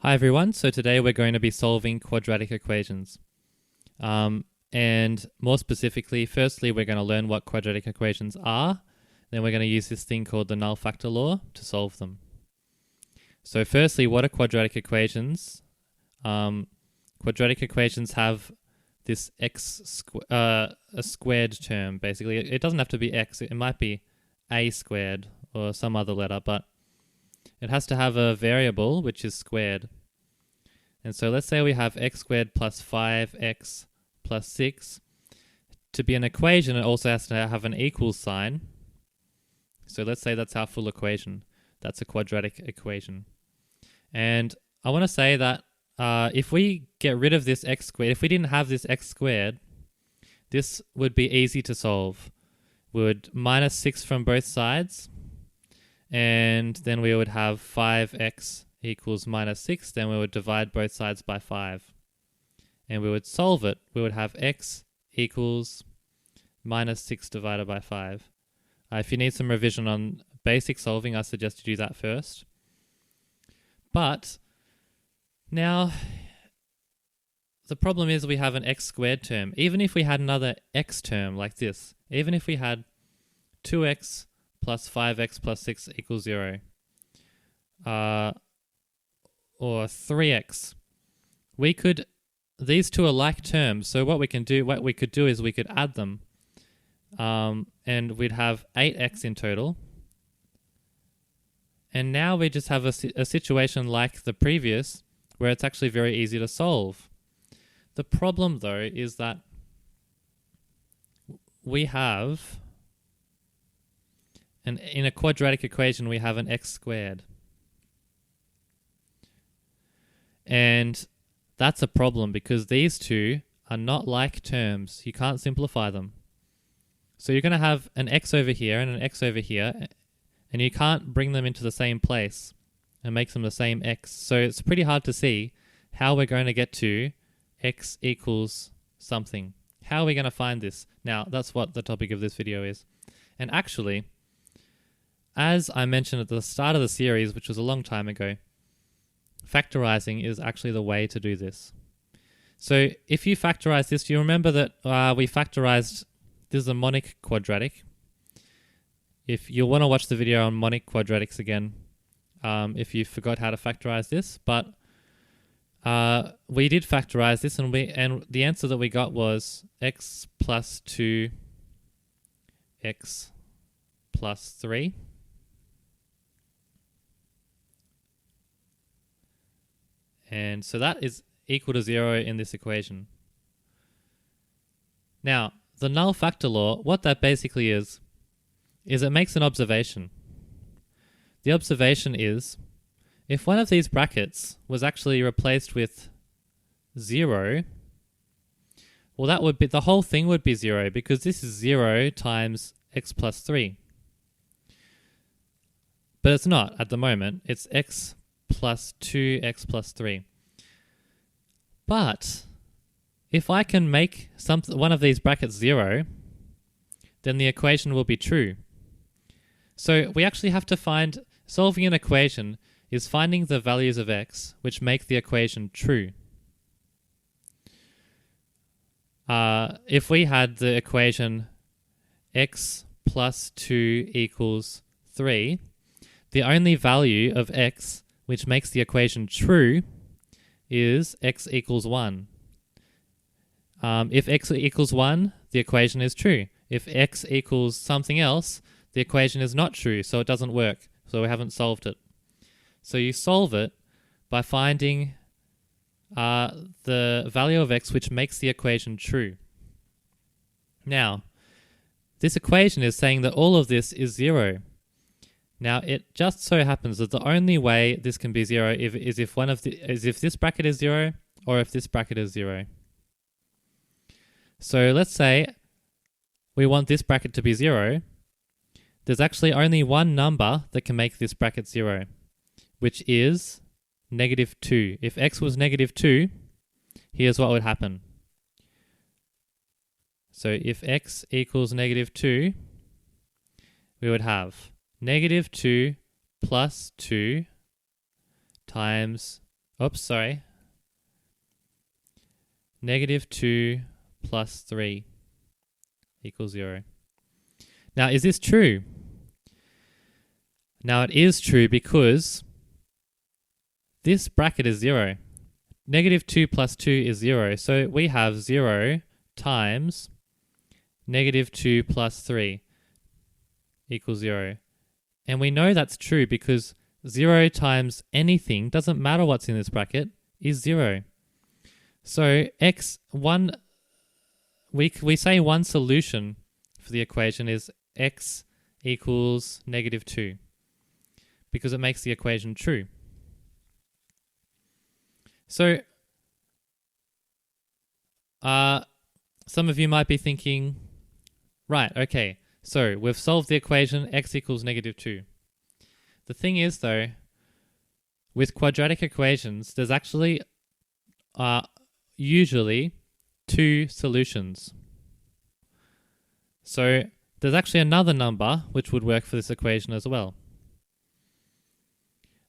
Hi everyone, so today we're going to be solving quadratic equations. And more specifically, firstly we're going to learn what quadratic equations are, then we're going to use this thing called the Null Factor Law to solve them. So firstly, what are quadratic equations? Quadratic equations have this a squared term, basically. It doesn't have to be x, it might be a squared or some other letter, but it has to have a variable which is squared. And so let's say we have x squared plus 5x plus 6. To be an equation, it also has to have an equals sign. So let's say that's our full equation. That's a quadratic equation. And I want to say that if we get rid of this x squared, if we didn't have this x squared, this would be easy to solve. We would minus 6 from both sides, and then we would have 5x equals minus 6, then we would divide both sides by 5. And we would solve it. We would have x equals minus 6 divided by 5. If you need some revision on basic solving, I suggest you do that first. But now, the problem is we have an x squared term. Even if we had another x term like this, even if we had 2x plus 5x plus 6 equals 0, or 3x, these two are like terms, so what we could do is we could add them, and we'd have 8x in total. And now we just have a situation like the previous, where it's actually very easy to solve. The problem though is that we have, in a quadratic equation, we have an x squared. And that's a problem because these two are not like terms. You can't simplify them. So you're going to have an x over here and an x over here, and you can't bring them into the same place and make them the same x. So it's pretty hard to see how we're going to get to x equals something. How are we going to find this? Now, that's what the topic of this video is. And actually, as I mentioned at the start of the series, which was a long time ago, factorizing is actually the way to do this. So if you factorize this, do you remember that we factorized, this is a monic quadratic. If you want to watch the video on monic quadratics again, if you forgot how to factorize this, but we did factorize this, and the answer that we got was x plus 2 x plus 3. And so that is equal to 0 in this equation. Now, the null factor law, what that basically is it makes an observation. The observation is, if one of these brackets was actually replaced with 0, well, that would be, the whole thing would be 0, because this is 0 times x plus 3. But it's not at the moment. It's x plus 2x plus 3. But if I can make one of these brackets 0, then the equation will be true. So we actually have to find, solving an equation is finding the values of x which make the equation true. If we had the equation x plus 2 equals 3, the only value of x which makes the equation true is x equals 1. If x equals 1, the equation is true. If x equals something else, the equation is not true, so it doesn't work. So we haven't solved it. So you solve it by finding the value of x which makes the equation true. Now, this equation is saying that all of this is 0. Now, it just so happens that the only way this can be 0 is if this bracket is 0 or if this bracket is 0. So let's say we want this bracket to be 0. There's actually only one number that can make this bracket 0, which is negative 2. If x was negative 2, here's what would happen. So if x equals negative 2, we would have negative 2 plus 2 times Oops, sorry. Negative 2 plus 3 equals 0. Now, is this true? Now, it is true because this bracket is 0. Negative 2 plus 2 is 0. So we have 0 times negative 2 plus 3 equals 0. And we know that's true because 0 times anything, doesn't matter what's in this bracket, is 0. So we say one solution for the equation is x equals negative 2 because it makes the equation true. So some of you might be thinking, right, okay, so we've solved the equation x equals negative 2. The thing is, though, with quadratic equations, there's actually usually two solutions. So there's actually another number which would work for this equation as well.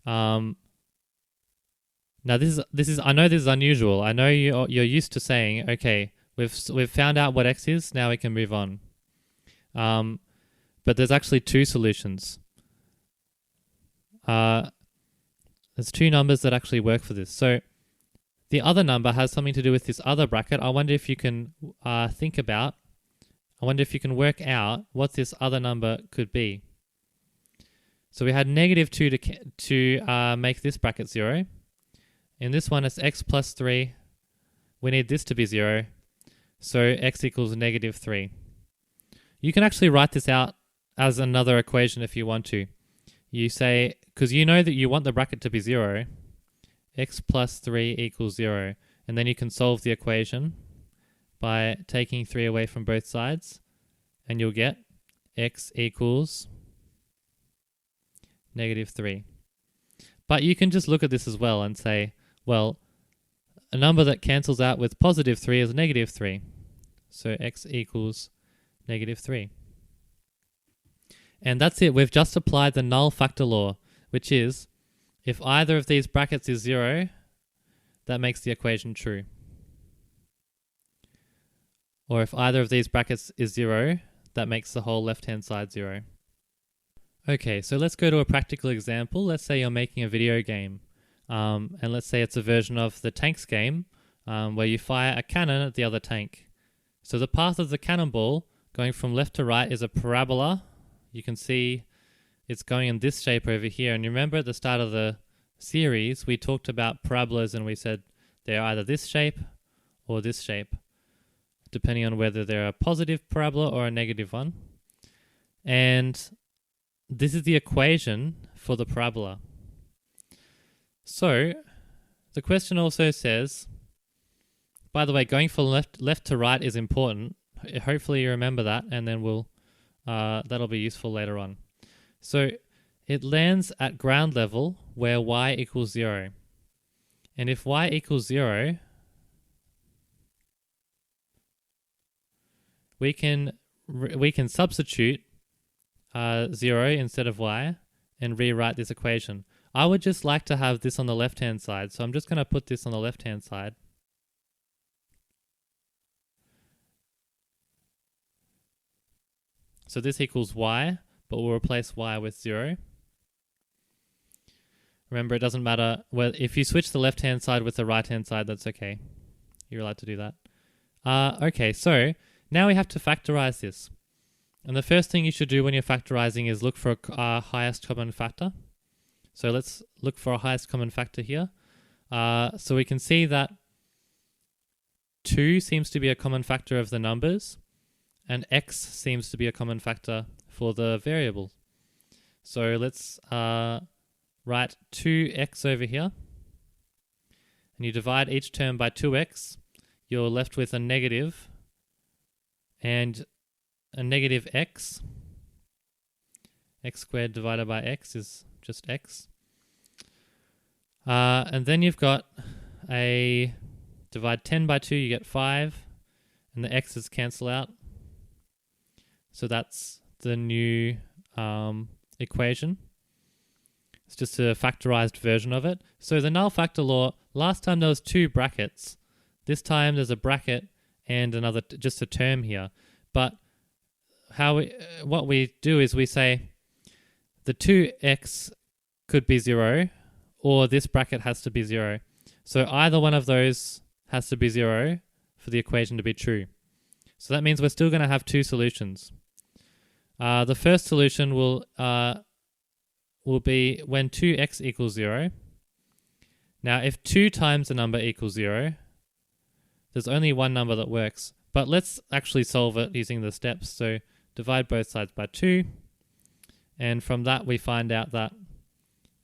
Now this is I know this is unusual. I know you're used to saying, okay, we've found out what x is, now we can move on. But there's actually two solutions. There's two numbers that actually work for this. So the other number has something to do with this other bracket. I wonder if you can I wonder if you can work out what this other number could be. So we had negative 2 to make this bracket 0. In this one, it's x plus 3. We need this to be 0. So x equals negative 3. You can actually write this out as another equation if you want to. You say, because you know that you want the bracket to be 0, x plus 3 equals 0. And then you can solve the equation by taking 3 away from both sides. And you'll get x equals negative 3. But you can just look at this as well and say, well, a number that cancels out with positive 3 is negative 3. So x equals negative 3. And that's it. We've just applied the null factor law, which is if either of these brackets is 0, that makes the equation true. Or if either of these brackets is 0, that makes the whole left-hand side 0. Okay, so let's go to a practical example. Let's say you're making a video game. And let's say it's a version of the tanks game where you fire a cannon at the other tank. So the path of the cannonball going from left to right is a parabola. You can see it's going in this shape over here. And you remember at the start of the series, we talked about parabolas and we said they're either this shape or this shape, depending on whether they're a positive parabola or a negative one. And this is the equation for the parabola. So the question also says, by the way, going from left to right is important. Hopefully you remember that, and then that'll be useful later on. So it lands at ground level where y equals 0. And if y equals 0, we can substitute 0 instead of y and rewrite this equation. I would just like to have this on the left-hand side, so I'm just going to put this on the left-hand side. So this equals y, but we'll replace y with 0. Remember, it doesn't matter. Well, if you switch the left-hand side with the right-hand side, that's okay. You're allowed to do that. Okay, so now we have to factorize this. And the first thing you should do when you're factorizing is look for a highest common factor. So let's look for a highest common factor here. So we can see that 2 seems to be a common factor of the numbers, and x seems to be a common factor for the variable. So let's write 2x over here, and you divide each term by 2x, you're left with a negative and a negative x. X squared divided by x is just x. And then you've got a divide 10 by 2, you get 5, and the x's cancel out. So that's the new equation. It's just a factorized version of it. So the null factor law, last time there was two brackets. This time there's a bracket and another, just a term here. But what we do is we say the 2x could be 0, or this bracket has to be 0. So either one of those has to be 0 for the equation to be true. So that means we're still going to have two solutions. The first solution will be when 2x equals 0. Now, if 2 times the number equals 0, there's only one number that works. But let's actually solve it using the steps. So divide both sides by 2. And from that, we find out that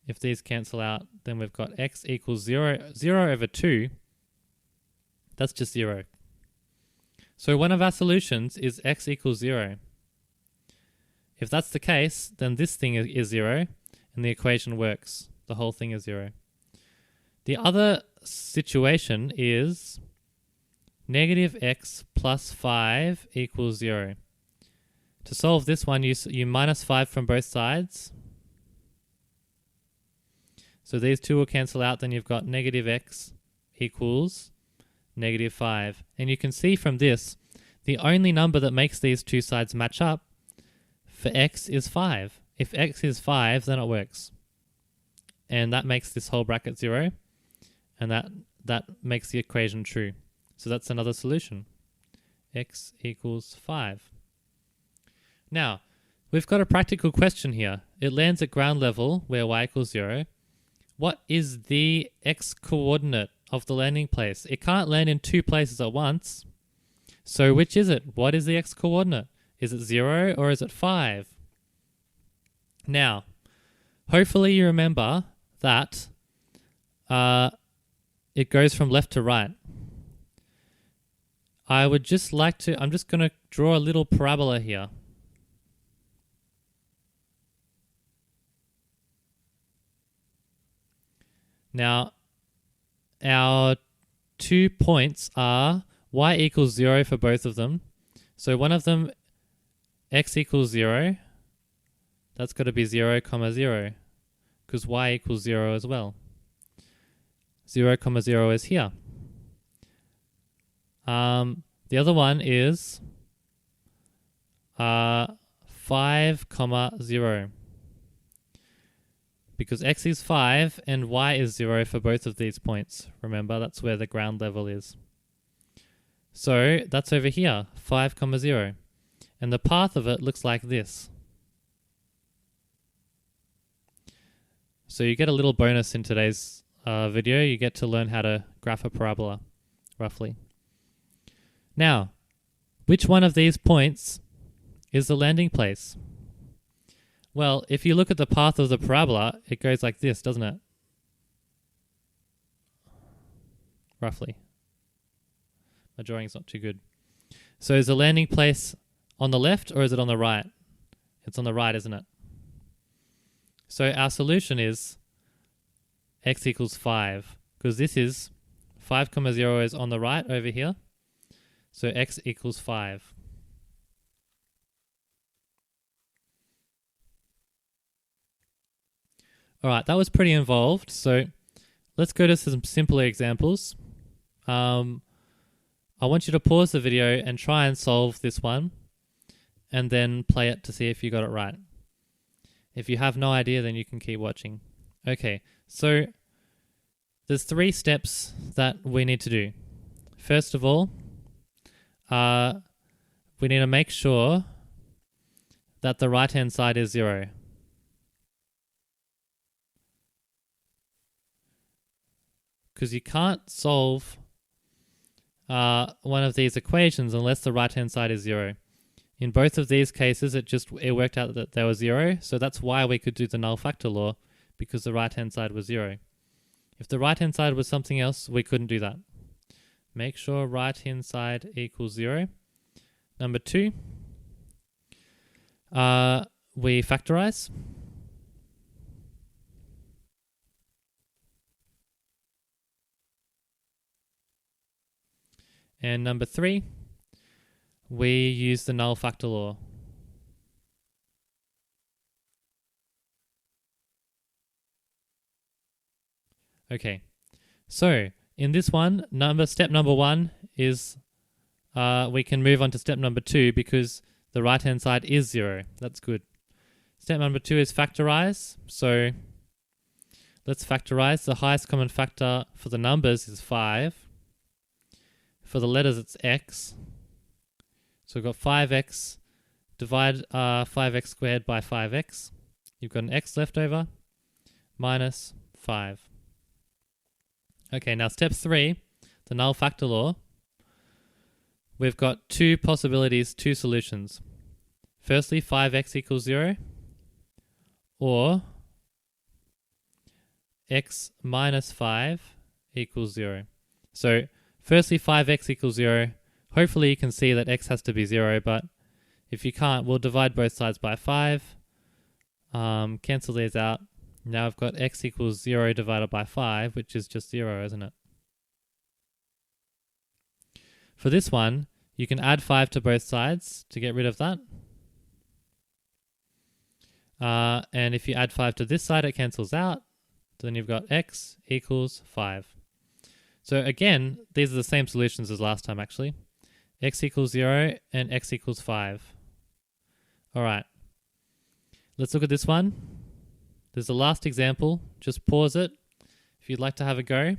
if these cancel out, then we've got x equals 0 over 2. That's just 0. So one of our solutions is x equals 0. If that's the case, then this thing is 0, and the equation works. The whole thing is 0. The other situation is negative x plus 5 equals 0. To solve this one, you minus 5 from both sides. So these two will cancel out, then you've got negative x equals negative 5. And you can see from this, the only number that makes these two sides match up for x is 5. If x is 5, then it works. And that makes this whole bracket 0. And that makes the equation true. So that's another solution. X equals 5. Now, we've got a practical question here. It lands at ground level where y equals 0. What is the x coordinate of the landing place? It can't land in two places at once. So which is it? What is the x coordinate? Is it 0 or is it 5? Now, hopefully you remember that it goes from left to right. I'm just going to draw a little parabola here. Now, our 2 points are y equals 0 for both of them. So one of them, x equals 0. That's got to be 0, 0, because y equals 0 as well. 0, 0 is here. The other one is 5, 0. Because x is 5 and y is 0 for both of these points. Remember, that's where the ground level is. So that's over here, 5, 0. And the path of it looks like this. So you get a little bonus in today's video. You get to learn how to graph a parabola, roughly. Now, which one of these points is the landing place? Well, if you look at the path of the parabola, it goes like this, doesn't it? Roughly. My drawing's not too good. So is the landing place on the left or is it on the right? It's on the right, isn't it? So our solution is x equals 5, because this is 5, 0 is on the right over here. So x equals 5. All right, that was pretty involved. So let's go to some simpler examples. I want you to pause the video and try and solve this one, and then play it to see if you got it right. If you have no idea, then you can keep watching. Okay, so there's 3 steps that we need to do. First of all, we need to make sure that the right-hand side is 0. Because you can't solve one of these equations unless the right-hand side is 0. In both of these cases, it worked out that there was 0, so that's why we could do the null factor law, because the right-hand side was 0. If the right-hand side was something else, we couldn't do that. Make sure right-hand side equals 0. Number 2, we factorize. And number 3, we use the null factor law. Okay, so in this one, step number 1 is we can move on to step number 2 because the right-hand side is 0. That's good. Step number 2 is factorize. So let's factorize. The highest common factor for the numbers is 5. For the letters, it's x. So we've got 5x. Divide 5x squared by 5x. You've got an x left over minus 5. Okay, now step 3, the Null Factor Law. We've got two possibilities, two solutions. Firstly, 5x equals 0, or x minus 5 equals 0. So firstly, 5x equals 0. Hopefully you can see that x has to be 0, but if you can't, we'll divide both sides by 5. Cancel these out. Now I've got x equals 0 divided by 5, which is just 0, isn't it? For this one, you can add 5 to both sides to get rid of that. And if you add 5 to this side, it cancels out. Then you've got x equals 5. So again, these are the same solutions as last time actually. X equals 0 and x equals 5. Alright, let's look at this one. There's the last example. Just pause it if you'd like to have a go.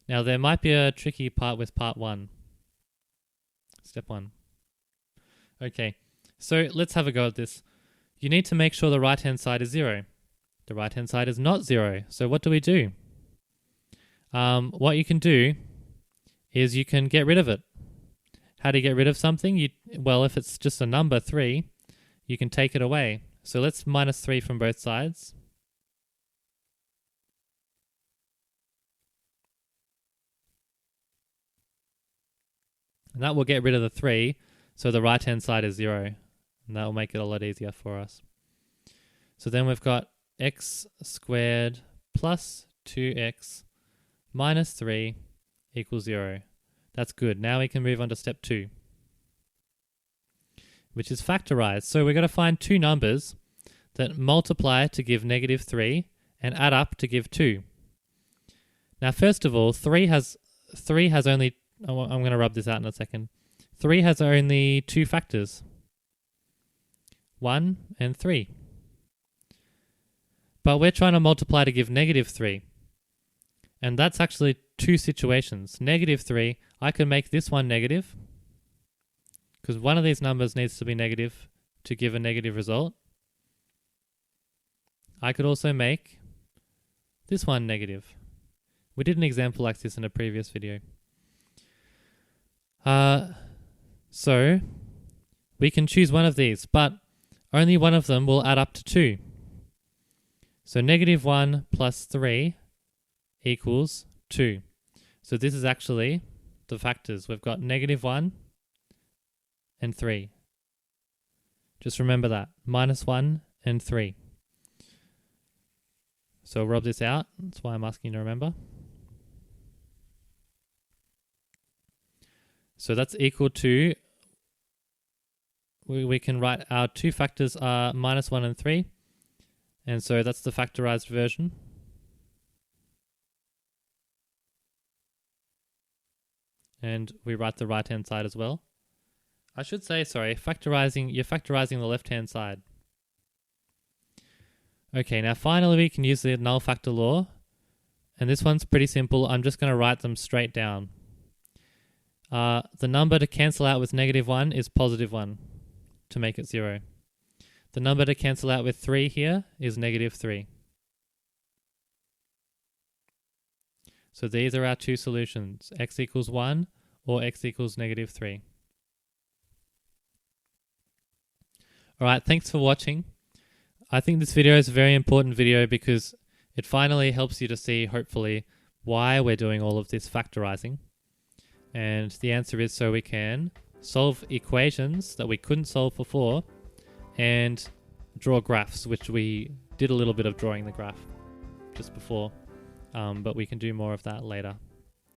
Now there might be a tricky part with part 1. Step 1. Okay, so let's have a go at this. You need to make sure the right-hand side is 0. The right-hand side is not 0. So what do we do? What you can do is you can get rid of it. How do you get rid of something? Well, if it's just a number 3, you can take it away. So let's minus 3 from both sides. And that will get rid of the 3, so the right-hand side is 0. And that will make it a lot easier for us. So then we've got x squared plus 2x minus 3 equals 0. That's good. Now we can move on to step 2, which is factorize. So we're going to find two numbers that multiply to give negative 3 and add up to give 2. Now first of all, 3 has only, I'm going to rub this out in a second. 3 has only two factors, 1 and 3. But we're trying to multiply to give negative 3. And that's actually two situations. Negative 3, I can make this one negative, because one of these numbers needs to be negative to give a negative result. I could also make this one negative. We did an example like this in a previous video. So we can choose one of these, but only one of them will add up to 2. So negative 1 plus 3 equals 2. So this is actually the factors. We've got negative 1 and 3. Just remember that. Minus 1 and 3. So I'll rub this out. That's why I'm asking you to remember. So that's equal to, we can write our two factors are minus 1 and 3. And so that's the factorized version. And we write the right-hand side as well. I should say, sorry, you're factorizing the left-hand side. Okay, now finally we can use the Null Factor Law. And this one's pretty simple. I'm just going to write them straight down. The number to cancel out with negative 1 is positive 1 to make it 0. The number to cancel out with 3 here is negative 3. So these are our two solutions, x equals 1 or x equals negative 3. Alright, thanks for watching. I think this video is a very important video because it finally helps you to see, hopefully, why we're doing all of this factorizing. And the answer is so we can solve equations that we couldn't solve before and draw graphs, which we did a little bit of drawing the graph just before, but we can do more of that later.